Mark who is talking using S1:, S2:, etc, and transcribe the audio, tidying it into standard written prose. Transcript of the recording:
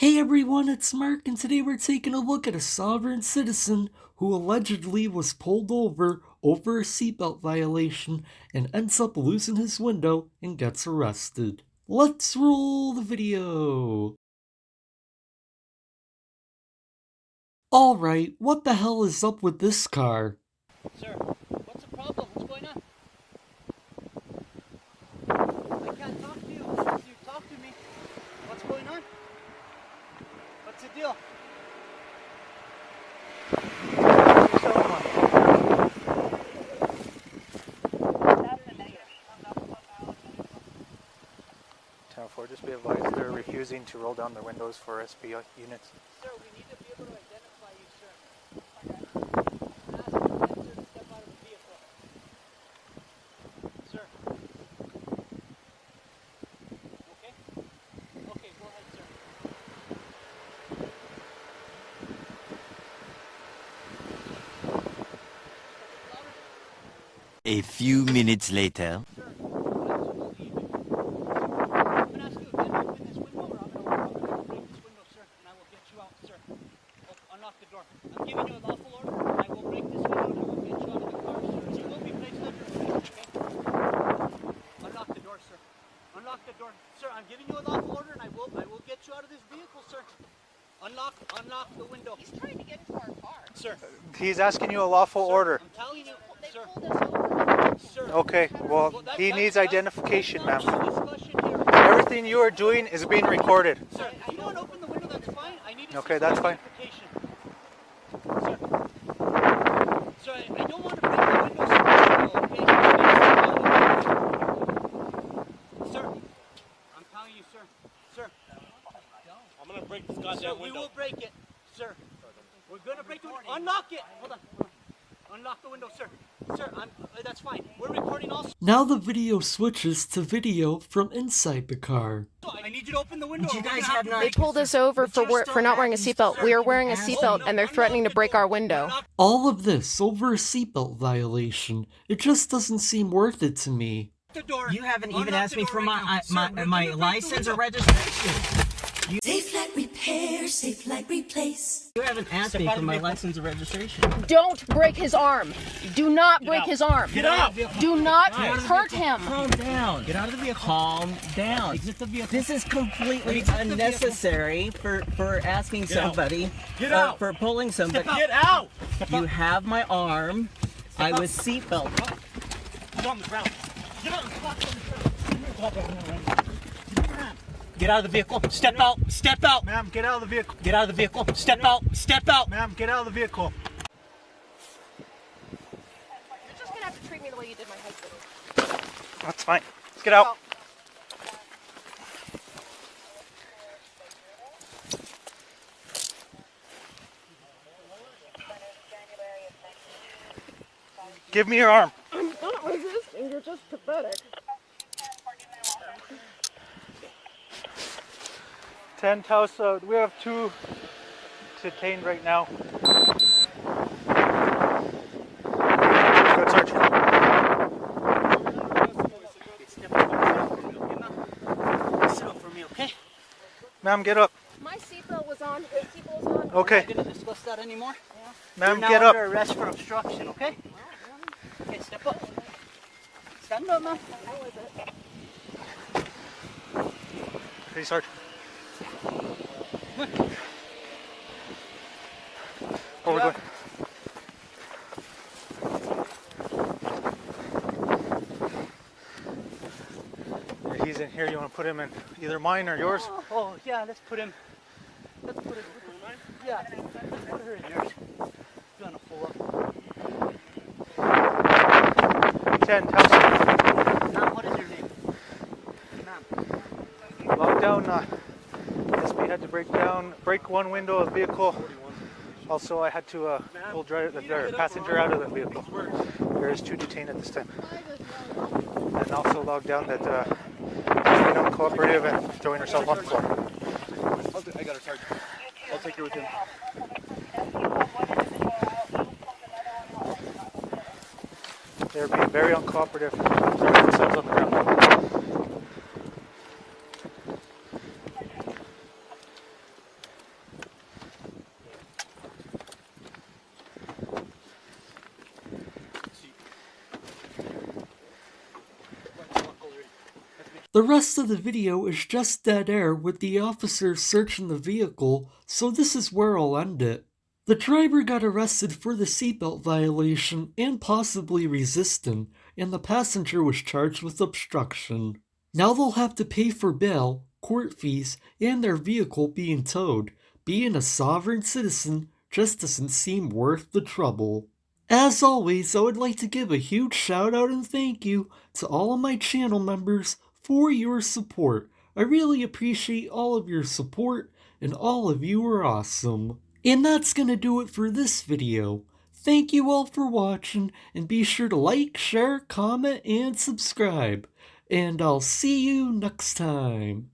S1: Hey everyone, it's Mark, and today we're taking a look at a sovereign citizen who allegedly was pulled over a seatbelt violation and ends up losing his window and gets arrested. Let's roll the video! Alright, what the hell is up with this car?
S2: Sir, what's the problem? What's going on? I can't talk to you unless you talk to me. What's going on? What's the deal?
S3: Just be advised they're refusing to roll down their windows for SB units.
S2: Sir, we need to be able to identify you, sir. Okay. Ask the officer to step out of the vehicle. Sir. Okay? Okay, go ahead, sir.
S4: A few minutes later.
S2: Unlock the window.
S5: He's trying to get into our car.
S2: Sir.
S3: He's asking you a lawful order.
S2: I'm telling you,
S5: They
S2: sir.
S5: pulled us over.
S2: Sir.
S3: Okay, well, he needs identification, ma'am. Everything you are doing is being recorded.
S2: Sir, if you don't open the window, that's fine. I need to
S3: Okay, that's fine.
S2: Sir. Sir, I don't want to break the window, sir. Okay? Sir, I'm telling you, sir. Sir.
S6: I'm gonna break this goddamn window.
S2: We will break it, sir. We're gonna break the window. Unlock it. Hold on. Unlock the window, sir. Sir, that's fine. We're recording also.
S1: Now the video switches to video from inside the car.
S2: I need you to open the window.
S6: You guys have not.
S5: They pulled us over for not wearing a seatbelt. We are wearing a seatbelt and they're threatening to break our window.
S1: All of this over a seatbelt violation. It just doesn't seem worth it to me.
S6: You haven't even asked me for my license or registration.
S7: Safe like repair, safe like replace.
S6: You haven't asked me for my license or registration.
S5: Don't break his arm. Do not break his arm.
S6: Get out!
S5: Do not hurt him.
S6: Calm down. Get out of the vehicle. Calm down. Exit the vehicle. This is completely unnecessary for asking somebody.
S2: Get out!
S6: For pulling somebody.
S2: Get out!
S6: You have my arm. I was seatbelt.
S2: Get on the ground. Get on the ground.
S6: Get out of the vehicle. Step out. Step out.
S3: Ma'am, get out of the vehicle.
S6: Get out of the vehicle. Step out. Step out.
S3: Ma'am, get out of the vehicle.
S5: You're just gonna have to treat me the way you did my husband.
S3: That's fine. Let's get out. Give me your arm.
S5: I'm not resisting. You're just pathetic.
S3: 10 Tausa. We have 2 detained right now. Good search.
S2: Sit up for me, okay?
S3: Ma'am, get up.
S5: My seatbelt was on. His seatbelt was on.
S3: Okay.
S2: We're not gonna discuss that anymore.
S3: Ma'am,
S2: You're
S3: get
S2: now
S3: up.
S2: under arrest for obstruction, okay? Okay, step up. Stand up, man.
S3: Hey, Sarge. Oh, we're going. He's in here. You want to put him in either mine or yours?
S2: Oh yeah, let's put him. Let's put it. Yeah, let's put her in yours. You wanna pull up?
S3: 10 Tausa.
S2: Ma'am, what is your name? Ma'am.
S3: Lockdown. SB had to break one window of the vehicle. Also, I had to pull the passenger out of the vehicle. There is 2 detained at this time. And also logged down that she's been uncooperative and throwing herself on the floor.
S6: I got her, Sergeant. I'll take her with him.
S3: They're being very uncooperative, throwing themselves on the ground.
S1: The rest of the video is just dead air with the officers searching the vehicle, so this is where I'll end it. The driver got arrested for the seatbelt violation and possibly resisting, and the passenger was charged with obstruction. Now they'll have to pay for bail, court fees, and their vehicle being towed. Being a sovereign citizen just doesn't seem worth the trouble. As always, I would like to give a huge shout out and thank you to all of my channel members for your support. I really appreciate all of your support, and all of you are awesome. And that's gonna do it for this video. Thank you all for watching, and be sure to like, share, comment, and subscribe. And I'll see you next time.